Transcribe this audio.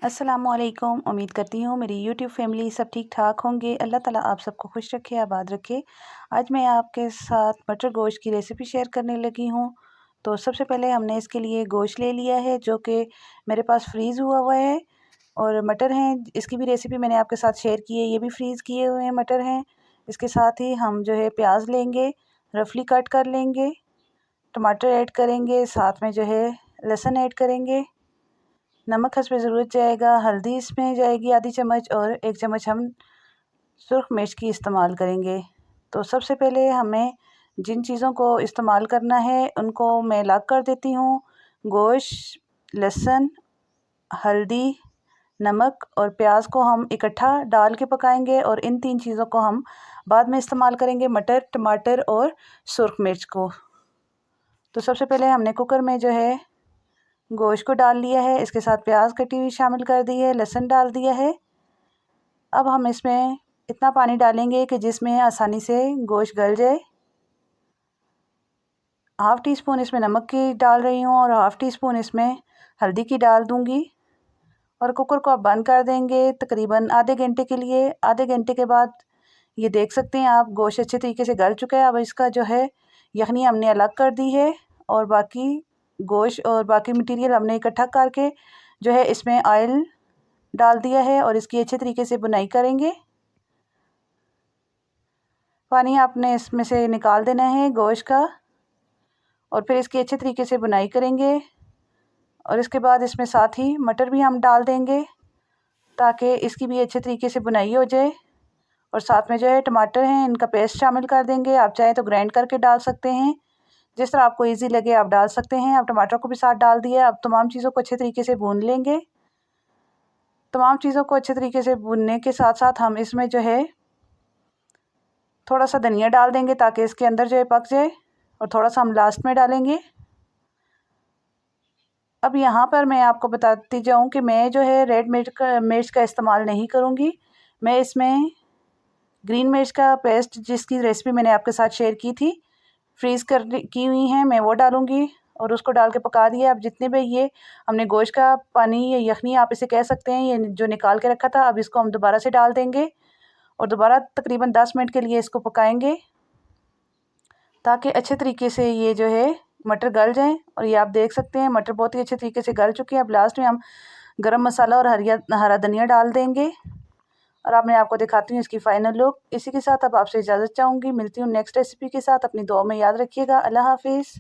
अस्सलामुअलैकुम। उम्मीद करती हूँ मेरी यूट्यूब फैमिली सब ठीक ठाक होंगे। अल्लाह ताला आप सबको खुश रखे, आबाद रखे। आज मैं आपके साथ मटर गोश्त की रेसिपी शेयर करने लगी हूँ। तो सबसे पहले हमने इसके लिए गोश्त ले लिया है जो कि मेरे पास फ्रीज़ हुआ हुआ है, और मटर हैं, इसकी भी रेसिपी मैंने आपके साथ शेयर की है। ये भी फ्रीज़ किए हुए हैं मटर हैं। इसके साथ ही हम जो है प्याज लेंगे, रफली कट कर लेंगे, टमाटर ऐड करेंगे, साथ में जो है लहसुन ऐड करेंगे, नमक हस्ब ज़रूरत जाएगा, हल्दी इसमें जाएगी आधी चम्मच, और 1 चम्मच हम सुरख मिर्च की इस्तेमाल करेंगे। तो सबसे पहले हमें जिन चीज़ों को इस्तेमाल करना है उनको मैं अलग कर देती हूँ। गोश्त, लहसुन, हल्दी, नमक और प्याज को हम इकट्ठा डाल के पकाएंगे, और इन 3 चीज़ों को हम बाद में इस्तेमाल करेंगे, मटर, टमाटर और सुरख मिर्च को। तो सबसे पहले हमने कुकर में जो है गोश्त को डाल लिया है, इसके साथ प्याज कटी हुई शामिल कर दी है, लहसुन डाल दिया है। अब हम इसमें इतना पानी डालेंगे कि जिसमें आसानी से गोश्त गल जाए। हाफ़ टी स्पून इसमें नमक की डाल रही हूँ, और हाफ़ टी स्पून इसमें हल्दी की डाल दूँगी, और कुकर को आप बंद कर देंगे तकरीबन आधे घंटे के लिए। आधे घंटे के बाद ये देख सकते हैं आप, गोश्त अच्छे तरीके से गल चुका है। अब इसका जो है यखनी हमने अलग कर दी है, और बाकी गोश्त और बाकी मटेरियल हमने इकट्ठा करके जो है इसमें ऑयल डाल दिया है, और इसकी अच्छे तरीके से बुनाई करेंगे। पानी आपने इसमें से निकाल देना है गोश्त का, और फिर इसकी अच्छे तरीके से बुनाई करेंगे। और इसके बाद इसमें साथ ही मटर भी हम डाल देंगे ताकि इसकी भी अच्छे तरीके से बुनाई हो जाए। और साथ में जो है टमाटर हैं, इनका पेस्ट शामिल कर देंगे। आप चाहें तो ग्राइंड करके डाल सकते हैं, जिस तरह आपको इजी लगे आप डाल सकते हैं। अब टमाटर को भी साथ डाल दिया। अब तमाम चीज़ों को अच्छे तरीके से भून लेंगे। तमाम चीज़ों को अच्छे तरीके से भूनने के साथ साथ हम इसमें जो है थोड़ा सा धनिया डाल देंगे ताकि इसके अंदर जो है पक जाए, और थोड़ा सा हम लास्ट में डालेंगे। अब यहाँ पर मैं आपको बताती जाऊँ कि मैं जो है रेड मिर्च का इस्तेमाल नहीं करूँगी। मैं इसमें ग्रीन मिर्च का पेस्ट, जिसकी रेसिपी मैंने आपके साथ शेयर की थी, फ्रीज़ कर की हुई हैं, मैं वो डालूँगी, और उसको डाल के पका दिया। अब जितने भी ये हमने गोश्त का पानी या यखनी आप इसे कह सकते हैं, ये जो निकाल के रखा था, अब इसको हम दोबारा से डाल देंगे, और दोबारा तकरीबन 10 मिनट के लिए इसको पकाएंगे ताकि अच्छे तरीके से ये जो है मटर गल जाएं। और ये आप देख सकते हैं मटर बहुत ही अच्छे तरीके से गल चुके हैं। अब लास्ट में हम गरम मसाला और हरा धनिया डाल देंगे, और अब मैं आपको दिखाती हूँ इसकी फ़ाइनल लुक। इसी के साथ अब आपसे इजाज़त चाहूँगी, मिलती हूँ नेक्स्ट रेसिपी के साथ। अपनी दुआ में याद रखिएगा। अल्लाह हाफिज़।